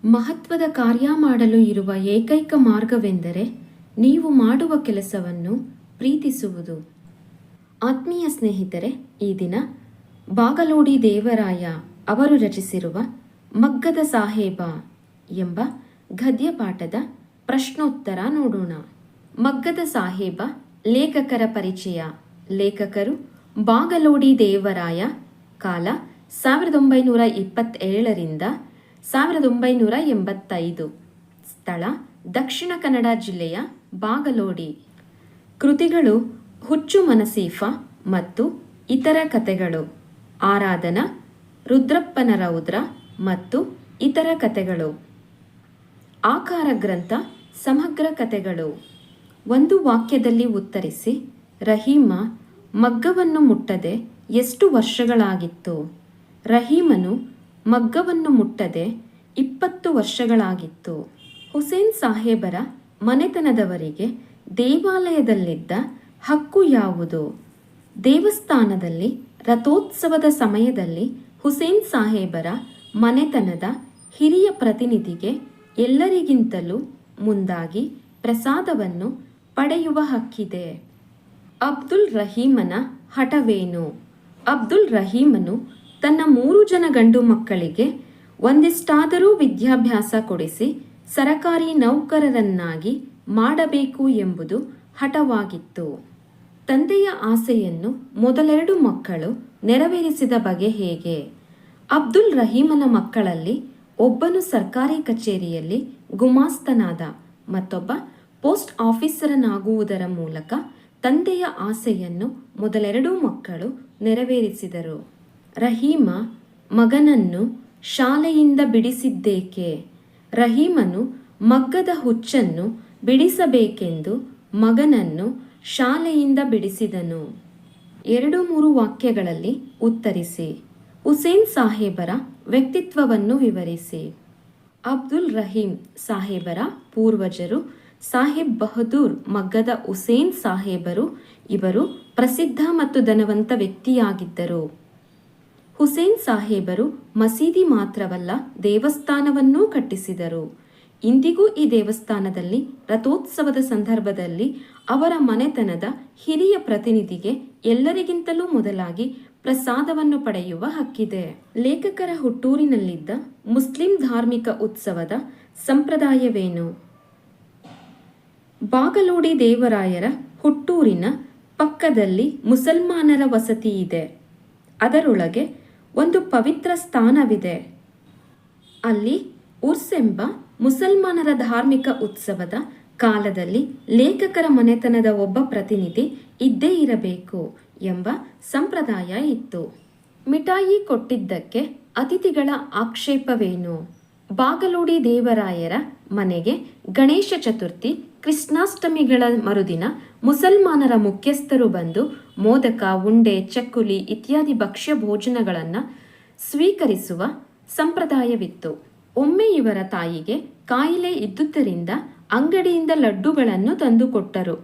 ಮಹತ್ವದ ಕಾರ್ಯ ಮಾಡಲು ಇರುವ ಏಕೈಕ ಮಾರ್ಗವೆಂದರೆ ನೀವು ಮಾಡುವ ಕೆಲಸವನ್ನು ಪ್ರೀತಿಸುವುದು. ಆತ್ಮೀಯ ಸ್ನೇಹಿತರೆ, ಈ ದಿನ ಬಾಗಲೋಡಿ ದೇವರಾಯ ಅವರು ರಚಿಸಿರುವ ಮಗ್ಗದ ಸಾಹೇಬ ಎಂಬ ಗದ್ಯಪಾಠದ ಪ್ರಶ್ನೋತ್ತರ ನೋಡೋಣ. ಮಗ್ಗದ ಸಾಹೇಬ ಲೇಖಕರ ಪರಿಚಯ. ಲೇಖಕರು ಬಾಗಲೋಡಿ ದೇವರಾಯ. ಕಾಲ 1927ರಿಂದ 1985. ಸ್ಥಳ ದಕ್ಷಿಣ ಕನ್ನಡ ಜಿಲ್ಲೆಯ ಬಾಗಲೋಡಿ. ಕೃತಿಗಳು ಹುಚ್ಚು ಮನಸೀಫ ಮತ್ತು ಇತರ ಕಥೆಗಳು, ಆರಾಧನಾ, ರುದ್ರಪ್ಪನ ರೌದ್ರ ಮತ್ತು ಇತರ ಕಥೆಗಳು. ಆಕಾರ ಗ್ರಂಥ ಸಮಗ್ರ ಕಥೆಗಳು. ಒಂದು ವಾಕ್ಯದಲ್ಲಿ ಉತ್ತರಿಸಿ. ರಹೀಮ ಮಗ್ಗವನ್ನು ಮುಟ್ಟದೆ ಎಷ್ಟು ವರ್ಷಗಳಾಗಿತ್ತು? ರಹೀಮನು ಮಗ್ಗವನ್ನು ಮುಟ್ಟದೆ 20 ವರ್ಷಗಳಾಗಿತ್ತು. ಹುಸೇನ್ ಸಾಹೇಬರ ಮನೆತನದವರಿಗೆ ದೇವಾಲಯದಲ್ಲಿದ್ದ ಹಕ್ಕು ಯಾವುದು? ದೇವಸ್ಥಾನದಲ್ಲಿ ರಥೋತ್ಸವದ ಸಮಯದಲ್ಲಿ ಹುಸೇನ್ ಸಾಹೇಬರ ಮನೆತನದ ಹಿರಿಯ ಪ್ರತಿನಿಧಿಗೆ ಎಲ್ಲರಿಗಿಂತಲೂ ಮುಂದಾಗಿ ಪ್ರಸಾದವನ್ನು ಪಡೆಯುವ ಹಕ್ಕಿದೆ. ಅಬ್ದುಲ್ ರಹೀಮನ ಹಠವೇನು? ಅಬ್ದುಲ್ ರಹೀಮನು ತನ್ನ 3 ಜನ ಗಂಡು ಮಕ್ಕಳಿಗೆ ಒಂದಿಷ್ಟಾದರೂ ವಿದ್ಯಾಭ್ಯಾಸ ಕೊಡಿಸಿ ಸರಕಾರಿ ನೌಕರರನ್ನಾಗಿ ಮಾಡಬೇಕು ಎಂಬುದು ಹಠವಾಗಿತ್ತು. ತಂದೆಯ ಆಸೆಯನ್ನು ಮೊದಲೆರಡು ಮಕ್ಕಳು ನೆರವೇರಿಸಿದ ಬಗೆ ಹೇಗೆ? ಅಬ್ದುಲ್ ರಹೀಮನ ಮಕ್ಕಳಲ್ಲಿ ಒಬ್ಬನು ಸರ್ಕಾರಿ ಕಚೇರಿಯಲ್ಲಿ ಗುಮಾಸ್ತನಾದ, ಮತ್ತೊಬ್ಬ ಪೋಸ್ಟ್ ಆಫೀಸರನಾಗುವುದರ ಮೂಲಕ ತಂದೆಯ ಆಸೆಯನ್ನು ಮೊದಲೆರಡೂ ಮಕ್ಕಳು ನೆರವೇರಿಸಿದರು. ರಹೀಮ ಮಗನನ್ನು ಶಾಲೆಯಿಂದ ಬಿಡಿಸಿದ್ದೇಕೆ? ರಹೀಮನು ಮಗ್ಗದ ಹುಚ್ಚನ್ನು ಬಿಡಿಸಬೇಕೆಂದು ಮಗನನ್ನು ಶಾಲೆಯಿಂದ ಬಿಡಿಸಿದನು. 2-3 ವಾಕ್ಯಗಳಲ್ಲಿ ಉತ್ತರಿಸಿ. ಹುಸೇನ್ ಸಾಹೇಬರ ವ್ಯಕ್ತಿತ್ವವನ್ನು ವಿವರಿಸಿ. ಅಬ್ದುಲ್ ರಹೀಂ ಸಾಹೇಬರ ಪೂರ್ವಜರು ಸಾಹೇಬ್ ಬಹದ್ದೂರ್ ಮಗ್ಗದ ಹುಸೇನ್ ಸಾಹೇಬರು. ಇವರು ಪ್ರಸಿದ್ಧ ಮತ್ತು ಧನವಂತ ವ್ಯಕ್ತಿಯಾಗಿದ್ದರು. ಹುಸೇನ್ ಸಾಹೇಬರು ಮಸೀದಿ ಮಾತ್ರವಲ್ಲ, ದೇವಸ್ಥಾನವನ್ನೂ ಕಟ್ಟಿಸಿದರು. ಇಂದಿಗೂ ಈ ದೇವಸ್ಥಾನದಲ್ಲಿ ರಥೋತ್ಸವದ ಸಂದರ್ಭದಲ್ಲಿ ಅವರ ಮನೆತನದ ಹಿರಿಯ ಪ್ರತಿನಿಧಿಗೆ ಎಲ್ಲರಿಗಿಂತಲೂ ಮೊದಲಾಗಿ ಪ್ರಸಾದವನ್ನು ಪಡೆಯುವ ಹಕ್ಕಿದೆ. ಲೇಖಕರ ಹುಟ್ಟೂರಿನಲ್ಲಿದ್ದ ಮುಸ್ಲಿಂ ಧಾರ್ಮಿಕ ಉತ್ಸವದ ಸಂಪ್ರದಾಯವೇನು? ಬಾಗಲೋಡಿ ದೇವರಾಯರ ಹುಟ್ಟೂರಿನ ಪಕ್ಕದಲ್ಲಿ ಮುಸಲ್ಮಾನರ ವಸತಿ ಇದೆ. ಅದರೊಳಗೆ ಒಂದು ಪವಿತ್ರ ಸ್ಥಾನವಿದೆ. ಅಲ್ಲಿ ಉರ್ಸ್ ಎಂಬ ಮುಸಲ್ಮಾನರ ಧಾರ್ಮಿಕ ಉತ್ಸವದ ಕಾಲದಲ್ಲಿ ಲೇಖಕರ ಮನೆತನದ ಒಬ್ಬ ಪ್ರತಿನಿಧಿ ಇದ್ದೇ ಇರಬೇಕು ಎಂಬ ಸಂಪ್ರದಾಯ ಇತ್ತು. ಮಿಠಾಯಿ ಕೊಟ್ಟಿದ್ದಕ್ಕೆ ಅತಿಥಿಗಳ ಆಕ್ಷೇಪವೇನು? ಬಾಗಲೋಡಿ ದೇವರಾಯರ ಮನೆಗೆ ಗಣೇಶ ಚತುರ್ಥಿ, ಕೃಷ್ಣಾಷ್ಟಮಿಗಳ ಮರುದಿನ ಮುಸಲ್ಮಾನರ ಮುಖ್ಯಸ್ಥರು ಬಂದು ಮೋದಕ, ಉಂಡೆ, ಚಕ್ಕುಲಿ ಇತ್ಯಾದಿ ಭಕ್ಷ್ಯ ಭೋಜನಗಳನ್ನು ಸ್ವೀಕರಿಸುವ ಸಂಪ್ರದಾಯವಿತ್ತು. ಒಮ್ಮೆ ಇವರ ತಾಯಿಗೆ ಕಾಯಿಲೆ ಇದ್ದುದರಿಂದ ಅಂಗಡಿಯಿಂದ ಲಡ್ಡುಗಳನ್ನು ತಂದುಕೊಟ್ಟರು.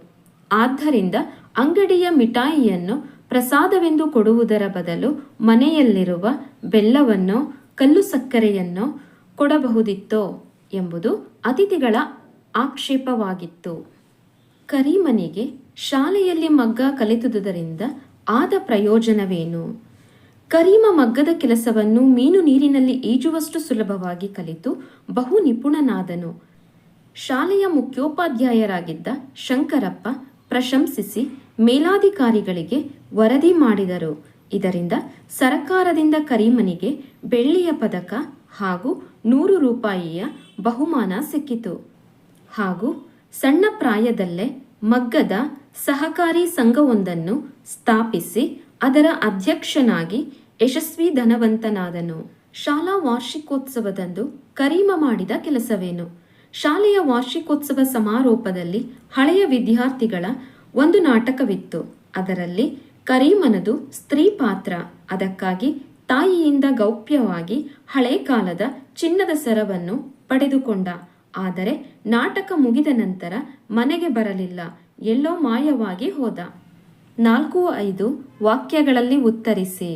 ಆದ್ದರಿಂದ ಅಂಗಡಿಯ ಮಿಠಾಯಿಯನ್ನು ಪ್ರಸಾದವೆಂದು ಕೊಡುವುದರ ಬದಲು ಮನೆಯಲ್ಲಿರುವ ಬೆಲ್ಲವನ್ನೋ ಕಲ್ಲು ಸಕ್ಕರೆಯನ್ನೋ ಕೊಡಬಹುದಿತ್ತೋ ಎಂಬುದು ಅತಿಥಿಗಳ ಆಕ್ಷೇಪವಾಗಿತ್ತು. ಕರೀಮನಿಗೆ ಶಾಲೆಯಲ್ಲಿ ಮಗ್ಗ ಕಲಿತುದರಿಂದ ಆದ ಪ್ರಯೋಜನವೇನು? ಕರೀಮ ಮಗ್ಗದ ಕೆಲಸವನ್ನು ಮೀನು ನೀರಿನಲ್ಲಿ ಈಜುವಷ್ಟು ಸುಲಭವಾಗಿ ಕಲಿತು ಬಹು ನಿಪುಣನಾದನು. ಶಾಲೆಯ ಮುಖ್ಯೋಪಾಧ್ಯಾಯರಾಗಿದ್ದ ಶಂಕರಪ್ಪ ಪ್ರಶಂಸಿಸಿ ಮೇಲಾಧಿಕಾರಿಗಳಿಗೆ ವರದಿ ಮಾಡಿದರು. ಇದರಿಂದ ಸರಕಾರದಿಂದ ಕರೀಮನಿಗೆ ಬೆಳ್ಳಿಯ ಪದಕ ಹಾಗೂ 100 ರೂಪಾಯಿಯ ಬಹುಮಾನ ಸಿಕ್ಕಿತು. ಹಾಗೂ ಸಣ್ಣ ಪ್ರಾಯದಲ್ಲೇ ಮಗ್ಗದ ಸಹಕಾರಿ ಸಂಘವೊಂದನ್ನು ಸ್ಥಾಪಿಸಿ ಅದರ ಅಧ್ಯಕ್ಷನಾಗಿ ಯಶಸ್ವಿ ಧನವಂತನಾದನು. ಶಾಲಾ ವಾರ್ಷಿಕೋತ್ಸವದಂದು ಕರೀಮ ಮಾಡಿದ ಕೆಲಸವೇನು? ಶಾಲೆಯ ವಾರ್ಷಿಕೋತ್ಸವ ಸಮಾರೋಪದಲ್ಲಿ ಹಳೆಯ ವಿದ್ಯಾರ್ಥಿಗಳ ಒಂದು ನಾಟಕವಿತ್ತು. ಅದರಲ್ಲಿ ಕರೀಮನದು ಸ್ತ್ರೀ ಪಾತ್ರ. ಅದಕ್ಕಾಗಿ ತಾಯಿಯಿಂದ ಗೌಪ್ಯವಾಗಿ ಹಳೆ ಕಾಲದ ಚಿನ್ನದ ಸರವನ್ನು ಪಡೆದುಕೊಂಡ. ಆದರೆ ನಾಟಕ ಮುಗಿದ ನಂತರ ಮನೆಗೆ ಬರಲಿಲ್ಲ, ಎಲ್ಲೋ ಮಾಯವಾಗಿ ಹೋದ. 4-5 ವಾಕ್ಯಗಳಲ್ಲಿ ಉತ್ತರಿಸಿ.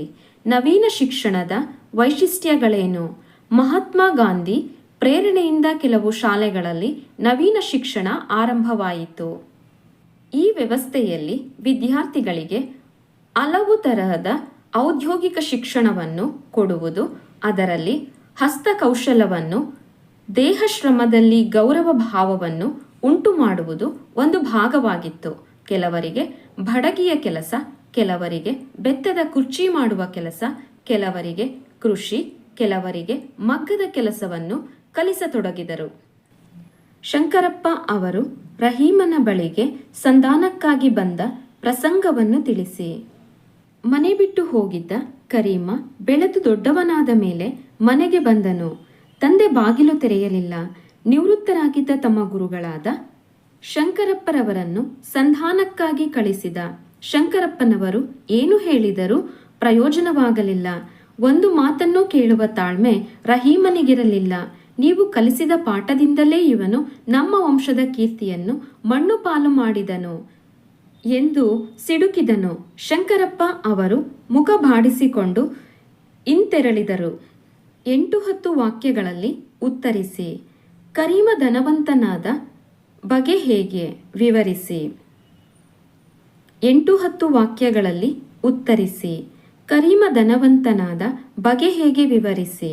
ನವೀನ ಶಿಕ್ಷಣದ ವೈಶಿಷ್ಟ್ಯಗಳೇನು? ಮಹಾತ್ಮ ಗಾಂಧಿ ಪ್ರೇರಣೆಯಿಂದ ಕೆಲವು ಶಾಲೆಗಳಲ್ಲಿ ನವೀನ ಶಿಕ್ಷಣ ಆರಂಭವಾಯಿತು. ಈ ವ್ಯವಸ್ಥೆಯಲ್ಲಿ ವಿದ್ಯಾರ್ಥಿಗಳಿಗೆ ಹಲವು ತರಹದ ಔದ್ಯೋಗಿಕ ಶಿಕ್ಷಣವನ್ನು ಕೊಡುವುದು, ಅದರಲ್ಲಿ ಹಸ್ತಕೌಶಲವನ್ನು, ದೇಹಶ್ರಮದಲ್ಲಿ ಗೌರವ ಭಾವವನ್ನು ಉಂಟು ಮಾಡುವುದು ಒಂದು ಭಾಗವಾಗಿತ್ತು. ಕೆಲವರಿಗೆ ಬಡಗಿಯ ಕೆಲಸ, ಕೆಲವರಿಗೆ ಬೆತ್ತದ ಕುರ್ಚಿ ಮಾಡುವ ಕೆಲಸ, ಕೆಲವರಿಗೆ ಕೃಷಿ, ಕೆಲವರಿಗೆ ಮಗ್ಗದ ಕೆಲಸವನ್ನು ಕಲಿಸತೊಡಗಿದರು. ಶಂಕರಪ್ಪ ಅವರು ರಹೀಮನ ಬಳಿಗೆ ಸಂಧಾನಕ್ಕಾಗಿ ಬಂದ ಪ್ರಸಂಗವನ್ನು ತಿಳಿಸಿ, ಮನೆ ಬಿಟ್ಟು ಹೋಗಿದ್ದ ಕರೀಮ ಬೆಳೆದು ದೊಡ್ಡವನಾದ ಮೇಲೆ ಮನೆಗೆ ಬಂದನು. ತಂದೆ ಬಾಗಿಲು ತೆರೆಯಲಿಲ್ಲ. ನಿವೃತ್ತರಾಗಿದ್ದ ತಮ್ಮ ಗುರುಗಳಾದ ಶಂಕರಪ್ಪರವರನ್ನು ಸಂಧಾನಕ್ಕಾಗಿ ಕಳಿಸಿದ. ಶಂಕರಪ್ಪನವರು ಏನು ಹೇಳಿದರೂ ಪ್ರಯೋಜನವಾಗಲಿಲ್ಲ. ಒಂದು ಮಾತನ್ನೂ ಕೇಳುವ ತಾಳ್ಮೆ ರಹೀಮನಿಗಿರಲಿಲ್ಲ. ನೀವು ಕಲಿಸಿದ ಪಾಠದಿಂದಲೇ ಇವನು ನಮ್ಮ ವಂಶದ ಕೀರ್ತಿಯನ್ನು ಮಣ್ಣು ಪಾಲು ಮಾಡಿದನು ಎಂದು ಸಿಡುಕಿದನು. ಶಂಕರಪ್ಪ ಅವರು ಮುಖ ಬಾಡಿಸಿಕೊಂಡು ಹಿಂತೆರಳಿದರು. 8-10 ವಾಕ್ಯಗಳಲ್ಲಿ ಉತ್ತರಿಸಿ. ಕರೀಮ ಧನವಂತನಾದ ಬಗೆ ಹೇಗೆ ವಿವರಿಸಿ. 8-10 ವಾಕ್ಯಗಳಲ್ಲಿ ಉತ್ತರಿಸಿ. ಕರೀಮ ಧನವಂತನಾದ ಬಗೆ ಹೇಗೆ ವಿವರಿಸಿ.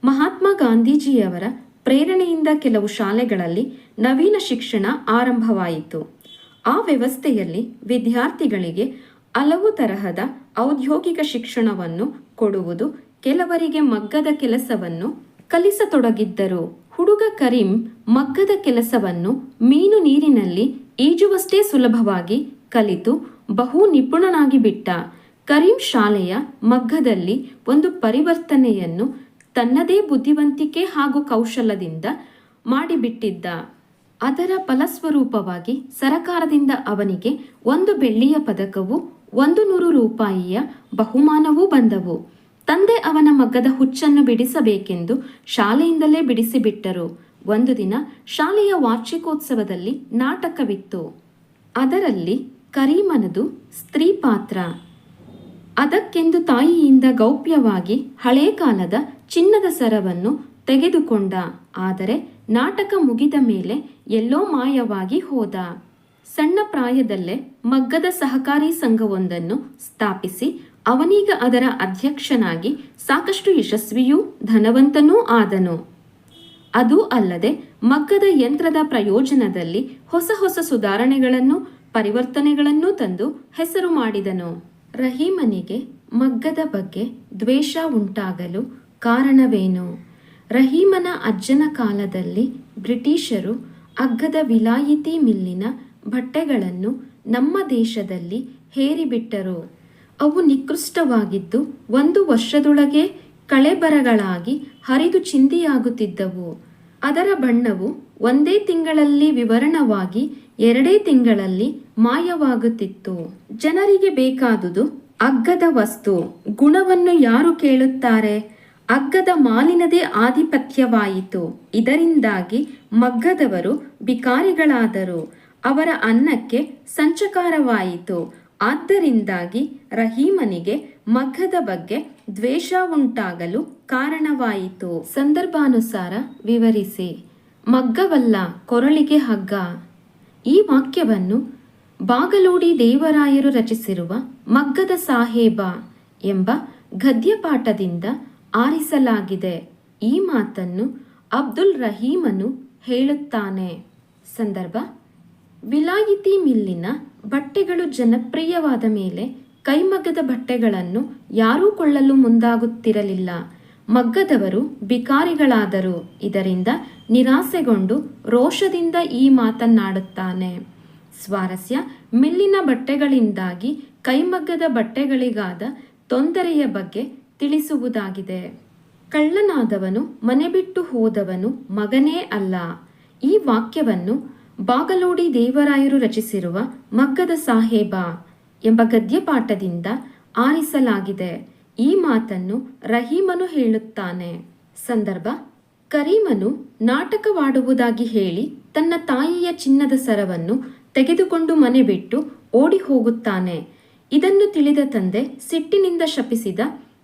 ಮಹಾತ್ಮ ಗಾಂಧೀಜಿಯವರ ಪ್ರೇರಣೆಯಿಂದ ಕೆಲವು ಶಾಲೆಗಳಲ್ಲಿ ನವೀನ ಶಿಕ್ಷಣ ಆರಂಭವಾಯಿತು. ಆ ವ್ಯವಸ್ಥೆಯಲ್ಲಿ ವಿದ್ಯಾರ್ಥಿಗಳಿಗೆ ಹಲವು ತರಹದ ಔದ್ಯೋಗಿಕ ಶಿಕ್ಷಣವನ್ನು ಕೊಡುವುದು, ಕೆಲವರಿಗೆ ಮಗ್ಗದ ಕೆಲಸವನ್ನು ಕಲಿಸತೊಡಗಿದ್ದರು. ಹುಡುಗ ಕರೀಂ ಮಗ್ಗದ ಕೆಲಸವನ್ನು ಮೀನು ನೀರಿನಲ್ಲಿ ಈಜುವಷ್ಟೇ ಸುಲಭವಾಗಿ ಕಲಿತು ಬಹು ನಿಪುಣನಾಗಿ ಬಿಟ್ಟ. ಕರೀಂ ಶಾಲೆಯ ಮಗ್ಗದಲ್ಲಿ ಒಂದು ಪರಿವರ್ತನೆಯನ್ನು ತನ್ನದೇ ಬುದ್ಧಿವಂತಿಕೆ ಹಾಗೂ ಕೌಶಲದಿಂದ ಮಾಡಿಬಿಟ್ಟಿದ್ದ. ಅದರ ಫಲಸ್ವರೂಪವಾಗಿ ಸರಕಾರದಿಂದ ಅವನಿಗೆ 1 ಬೆಳ್ಳಿಯ ಪದಕವೂ 100 ರೂಪಾಯಿಯ ಬಹುಮಾನವೂ ಬಂದವು. ತಂದೆ ಅವನ ಮಗ್ಗದ ಹುಚ್ಚನ್ನು ಬಿಡಿಸಬೇಕೆಂದು ಶಾಲೆಯಿಂದಲೇ ಬಿಡಿಸಿಬಿಟ್ಟರು. ಒಂದು ದಿನ ಶಾಲೆಯ ವಾರ್ಷಿಕೋತ್ಸವದಲ್ಲಿ ನಾಟಕವಿತ್ತು. ಅದರಲ್ಲಿ ಕರೀಮನದು ಸ್ತ್ರೀ ಪಾತ್ರ. ಅದಕ್ಕೆಂದು ತಾಯಿಯಿಂದ ಗೌಪ್ಯವಾಗಿ ಹಳೇ ಕಾಲದ ಚಿನ್ನದ ಸರವನ್ನು ತೆಗೆದುಕೊಂಡ. ಆದರೆ ನಾಟಕ ಮುಗಿದ ಮೇಲೆ ಎಲ್ಲೋ ಮಾಯವಾಗಿ ಹೋದ. ಸಣ್ಣ ಪ್ರಾಯದಲ್ಲೇ ಮಗ್ಗದ ಸಹಕಾರಿ ಸಂಘವೊಂದನ್ನು ಸ್ಥಾಪಿಸಿ ಅವನೀಗ ಅದರ ಅಧ್ಯಕ್ಷನಾಗಿ ಸಾಕಷ್ಟು ಯಶಸ್ವಿಯೂ ಧನವಂತನೂ ಆದನು. ಅದೂ ಅಲ್ಲದೆ ಮಗ್ಗದ ಯಂತ್ರದ ಪ್ರಯೋಜನದಲ್ಲಿ ಹೊಸ ಹೊಸ ಸುಧಾರಣೆಗಳನ್ನು ಪರಿವರ್ತನೆಗಳನ್ನು ತಂದು ಹೆಸರು ಮಾಡಿದನು. ರಹೀಮನಿಗೆ ಮಗ್ಗದ ಬಗ್ಗೆ ದ್ವೇಷ ಉಂಟಾಗಲು ಕಾರಣವೇನು? ರಹೀಮನ ಅಜ್ಜನ ಕಾಲದಲ್ಲಿ ಬ್ರಿಟಿಷರು ಅಗ್ಗದ ವಿಲಾಯಿತಿ ಮಿಲ್ಲಿನ ಬಟ್ಟೆಗಳನ್ನು ನಮ್ಮ ದೇಶದಲ್ಲಿ ಹೇರಿಬಿಟ್ಟರು. ಅವು ನಿಕೃಷ್ಟವಾಗಿದ್ದು 1 ವರ್ಷದೊಳಗೆ ಕಳೆಬರಗಳಾಗಿ ಹರಿದು ಚಿಂದಿಯಾಗುತ್ತಿದ್ದವು. ಅದರ ಬಣ್ಣವು 1 ತಿಂಗಳಲ್ಲಿ ವಿವರಣವಾಗಿ 2 ತಿಂಗಳಲ್ಲಿ ಮಾಯವಾಗುತ್ತಿತ್ತು. ಜನರಿಗೆ ಬೇಕಾದುದು ಅಗ್ಗದ ವಸ್ತು. ಗುಣವನ್ನು ಯಾರು ಕೇಳುತ್ತಾರೆ? ಅಗ್ಗದ ಮಾಲಿನದೇ ಆಧಿಪತ್ಯವಾಯಿತು. ಇದರಿಂದಾಗಿ ಮಗ್ಗದವರು ಬಿಕಾರಿಗಳಾದರು. ಅವರ ಅನ್ನಕ್ಕೆ ಸಂಚಕಾರವಾಯಿತು. ಆದ್ದರಿಂದಾಗಿ ರಹೀಮನಿಗೆ ಮಗ್ಗದ ಬಗ್ಗೆ ದ್ವೇಷ ಉಂಟಾಗಲು ಕಾರಣವಾಯಿತು. ಸಂದರ್ಭಾನುಸಾರ ವಿವರಿಸಿ. ಮಗ್ಗವಲ್ಲ ಕೊರಳಿಗೆ ಹಗ್ಗ. ಈ ವಾಕ್ಯವನ್ನು ಬಾಗಲೂಡಿ ದೇವರಾಯರು ರಚಿಸಿರುವ ಮಗ್ಗದ ಸಾಹೇಬ ಎಂಬ ಗದ್ಯಪಾಠದಿಂದ ಆರಿಸಲಾಗಿದೆ. ಈ ಮಾತನ್ನು ಅಬ್ದುಲ್ ರಹೀಮನು ಹೇಳುತ್ತಾನೆ. ಸಂದರ್ಭ: ವಿಲಾಯಿತಿ ಮಿಲ್ಲಿನ ಬಟ್ಟೆಗಳು ಜನಪ್ರಿಯವಾದ ಮೇಲೆ ಕೈಮಗ್ಗದ ಬಟ್ಟೆಗಳನ್ನು ಯಾರೂ ಕೊಳ್ಳಲು ಮುಂದಾಗುತ್ತಿರಲಿಲ್ಲ. ಮಗ್ಗದವರು ಬಿಕಾರಿಗಳಾದರು. ಇದರಿಂದ ನಿರಾಸೆಗೊಂಡು ರೋಷದಿಂದ ಈ ಮಾತನ್ನಾಡುತ್ತಾನೆ. ಸ್ವಾರಸ್ಯ: ಮಿಲ್ಲಿನ ಬಟ್ಟೆಗಳಿಂದಾಗಿ ಕೈಮಗ್ಗದ ಬಟ್ಟೆಗಳಿಗಾದ ತೊಂದರೆಯ ಬಗ್ಗೆ ತಿಳಿಸುವುದಾಗಿದೆ. ಕಳ್ಳನಾದವನು ಮನೆ ಬಿಟ್ಟು ಹೋದವನು ಮಗನೇ ಅಲ್ಲ. ಈ ವಾಕ್ಯವನ್ನು ಬಾಗಲೂಡಿ ದೇವರಾಯರು ರಚಿಸಿರುವ ಮಗ್ಗದ ಸಾಹೇಬ ಎಂಬ ಗದ್ಯಪಾಠದಿಂದ ಆರಿಸಲಾಗಿದೆ. ಈ ಮಾತನ್ನು ರಹೀಮನು ಹೇಳುತ್ತಾನೆ. ಸಂದರ್ಭ: ಕರೀಮನು ನಾಟಕವಾಡುವುದಾಗಿ ಹೇಳಿ ತನ್ನ ತಾಯಿಯ ಚಿನ್ನದ ಸರವನ್ನು ತೆಗೆದುಕೊಂಡು ಮನೆ ಬಿಟ್ಟು ಓಡಿ ಹೋಗುತ್ತಾನೆ. ಇದನ್ನು ತಿಳಿದ ತಂದೆ ಸಿಟ್ಟಿನಿಂದ ಶಪಿಸಿದ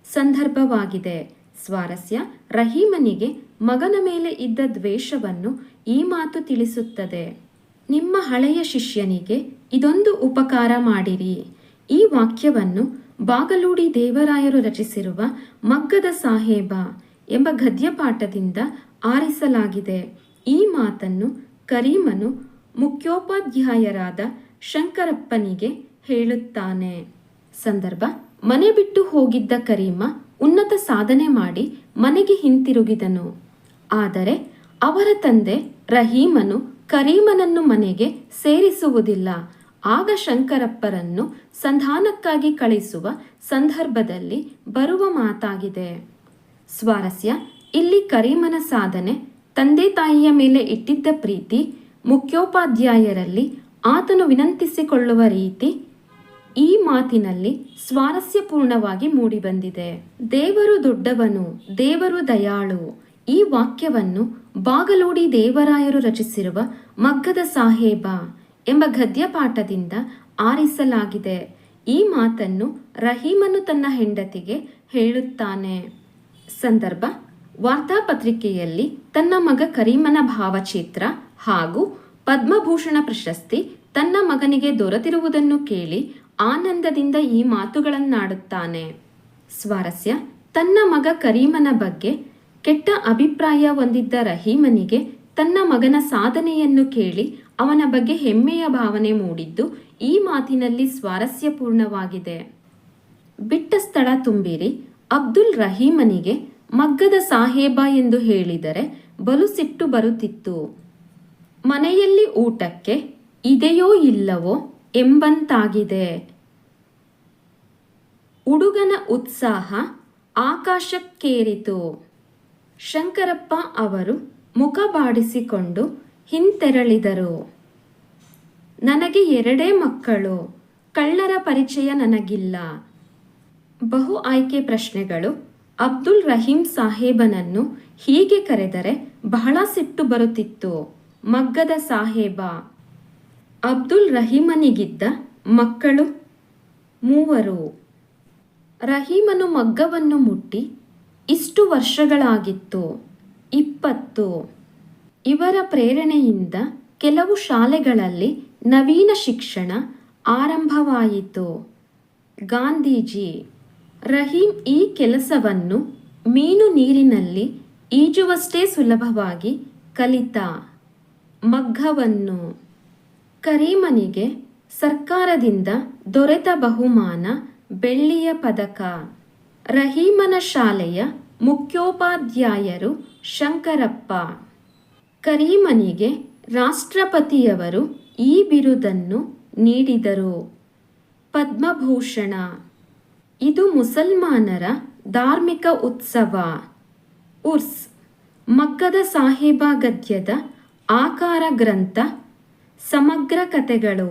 ಸಂದರ್ಭವಾಗಿದೆ. ಸ್ವಾರಸ್ಯ: ರಹೀಮನಿಗೆ ಮಗನ ಮೇಲೆ ಇದ್ದ ದ್ವೇಷವನ್ನು ಈ ಮಾತು ತಿಳಿಸುತ್ತದೆ. ನಿಮ್ಮ ಹಳೆಯ ಶಿಷ್ಯನಿಗೆ ಇದೊಂದು ಉಪಕಾರ ಮಾಡಿರಿ. ಈ ವಾಕ್ಯವನ್ನು ಬಾಗಲೂಡಿ ದೇವರಾಯರು ರಚಿಸಿರುವ ಮಗ್ಗದ ಸಾಹೇಬ ಎಂಬ ಗದ್ಯಪಾಠದಿಂದ ಆರಿಸಲಾಗಿದೆ. ಈ ಮಾತನ್ನು ಕರೀಮನು ಮುಖ್ಯೋಪಾಧ್ಯಾಯರಾದ ಶಂಕರಪ್ಪನಿಗೆ ಹೇಳುತ್ತಾನೆ. ಸಂದರ್ಭ: ಮನೆ ಬಿಟ್ಟು ಹೋಗಿದ್ದ ಕರೀಮ ಉನ್ನತ ಸಾಧನೆ ಮಾಡಿ ಮನೆಗೆ ಹಿಂತಿರುಗಿದನು. ಆದರೆ ಅವರ ತಂದೆ ರಹೀಮನು ಕರೀಮನನ್ನು ಮನೆಗೆ ಸೇರಿಸುವುದಿಲ್ಲ. ಆಗ ಶಂಕರಪ್ಪರನ್ನು ಸಂಧಾನಕ್ಕಾಗಿ ಕಳಿಸುವ ಸಂದರ್ಭದಲ್ಲಿ ಬರುವ ಮಾತಾಗಿದೆ. ಸ್ವಾರಸ್ಯ: ಇಲ್ಲಿ ಕರೀಮನ ಸಾಧನೆ, ತಂದೆ ತಾಯಿಯ ಮೇಲೆ ಇಟ್ಟಿದ್ದ ಪ್ರೀತಿ, ಮುಖ್ಯೋಪಾಧ್ಯಾಯರಲ್ಲಿ ಆತನು ವಿನಂತಿಸಿಕೊಳ್ಳುವ ರೀತಿ ಈ ಮಾತಿನಲ್ಲಿ ಸ್ವಾರಸ್ಯಪೂರ್ಣವಾಗಿ ಮೂಡಿಬಂದಿದೆ. ದೇವರು ದೊಡ್ಡವನು, ದೇವರು ದಯಾಳು. ಈ ವಾಕ್ಯವನ್ನು ಬಾಗಲೂಡಿ ದೇವರಾಯರು ರಚಿಸಿರುವ ಮಗ್ಗದ ಸಾಹೇಬ ಎಂಬ ಗದ್ಯಪಾಠದಿಂದ ಆರಿಸಲಾಗಿದೆ. ಈ ಮಾತನ್ನು ರಹೀಮನು ತನ್ನ ಹೆಂಡತಿಗೆ ಹೇಳುತ್ತಾನೆ. ಸಂದರ್ಭ: ವಾರ್ತಾಪತ್ರಿಕೆಯಲ್ಲಿ ತನ್ನ ಮಗ ಕರೀಮನ ಭಾವಚಿತ್ರ ಹಾಗೂ ಪದ್ಮಭೂಷಣ ಪ್ರಶಸ್ತಿ ತನ್ನ ಮಗನಿಗೆ ದೊರೆತಿರುವುದನ್ನು ಕೇಳಿ ಆನಂದದಿಂದ ಈ ಮಾತುಗಳನ್ನಾಡುತ್ತಾನೆ. ಸ್ವಾರಸ್ಯ: ತನ್ನ ಮಗ ಕರೀಮನ ಬಗ್ಗೆ ಕೆಟ್ಟ ಅಭಿಪ್ರಾಯ ಹೊಂದಿದ್ದ ರಹೀಮನಿಗೆ ತನ್ನ ಮಗನ ಸಾಧನೆಯನ್ನು ಕೇಳಿ ಅವನ ಬಗ್ಗೆ ಹೆಮ್ಮೆಯ ಭಾವನೆ ಮೂಡಿದ್ದು ಈ ಮಾತಿನಲ್ಲಿ ಸ್ವಾರಸ್ಯಪೂರ್ಣವಾಗಿದೆ. ಬಿಟ್ಟ ಸ್ಥಳ ತುಂಬಿರಿ. ಅಬ್ದುಲ್ ರಹೀಮನಿಗೆ ಮಗ್ಗದ ಸಾಹೇಬ ಎಂದು ಹೇಳಿದರೆ ಬಲು ಸಿಟ್ಟು ಬರುತ್ತಿತ್ತು. ಮನೆಯಲ್ಲಿ ಊಟಕ್ಕೆ ಇದೆಯೋ ಇಲ್ಲವೋ ಎಂಬಂತಾಗಿದೆ. ಹುಡುಗನ ಉತ್ಸಾಹ ಆಕಾಶಕ್ಕೇರಿತು. ಶಂಕರಪ್ಪ ಅವರು ಮುಖ ಬಾಡಿಸಿಕೊಂಡು ಹಿಂತೆರಳಿದರು. ನನಗೆ 2 ಮಕ್ಕಳು. ಕಳ್ಳರ ಪರಿಚಯ ನನಗಿಲ್ಲ. ಬಹು ಆಯ್ಕೆ ಪ್ರಶ್ನೆಗಳು. ಅಬ್ದುಲ್ ರಹೀಂ ಸಾಹೇಬನನ್ನು ಹೀಗೆ ಕರೆದರೆ ಬಹಳ ಸಿಟ್ಟು ಬರುತ್ತಿತ್ತು. ಮಗ್ಗದ ಸಾಹೇಬ. ಅಬ್ದುಲ್ ರಹೀಮನಿಗಿದ್ದ ಮಕ್ಕಳು 3. ರಹೀಮನು ಮಗ್ಗವನ್ನು ಮುಟ್ಟಿ ಇಷ್ಟು ವರ್ಷಗಳಾಗಿತ್ತು. 20. ಇವರ ಪ್ರೇರಣೆಯಿಂದ ಕೆಲವು ಶಾಲೆಗಳಲ್ಲಿ ನವೀನ ಶಿಕ್ಷಣ ಆರಂಭವಾಯಿತು. ಗಾಂಧೀಜಿ. ರಹೀಂ ಈ ಕೆಲಸವನ್ನು ಮೀನು ನೀರಿನಲ್ಲಿ ಈಜುವಷ್ಟೇ ಸುಲಭವಾಗಿ ಕಲಿತ. ಮಗ್ಗವನ್ನು. ಕರೀಮನಿಗೆ ಸರ್ಕಾರದಿಂದ ದೊರೆತ ಬಹುಮಾನ ಬೆಳ್ಳಿಯ ಪದಕ. ರಹೀಮನ ಶಾಲೆಯ ಮುಖ್ಯೋಪಾಧ್ಯಾಯರು ಶಂಕರಪ್ಪ. ಕರೀಮನಿಗೆ ರಾಷ್ಟ್ರಪತಿಯವರು ಈ ಬಿರುದನ್ನು ನೀಡಿದರು. ಪದ್ಮಭೂಷಣ. ಇದು ಮುಸಲ್ಮಾನರ ಧಾರ್ಮಿಕ ಉತ್ಸವ. ಉರ್ಸ್. ಮಗ್ಗದ ಸಾಹೇಬ ಗದ್ಯದ ಆಕಾರ ಗ್ರಂಥ. ಸಮಗ್ರ ಕಥೆಗಳು.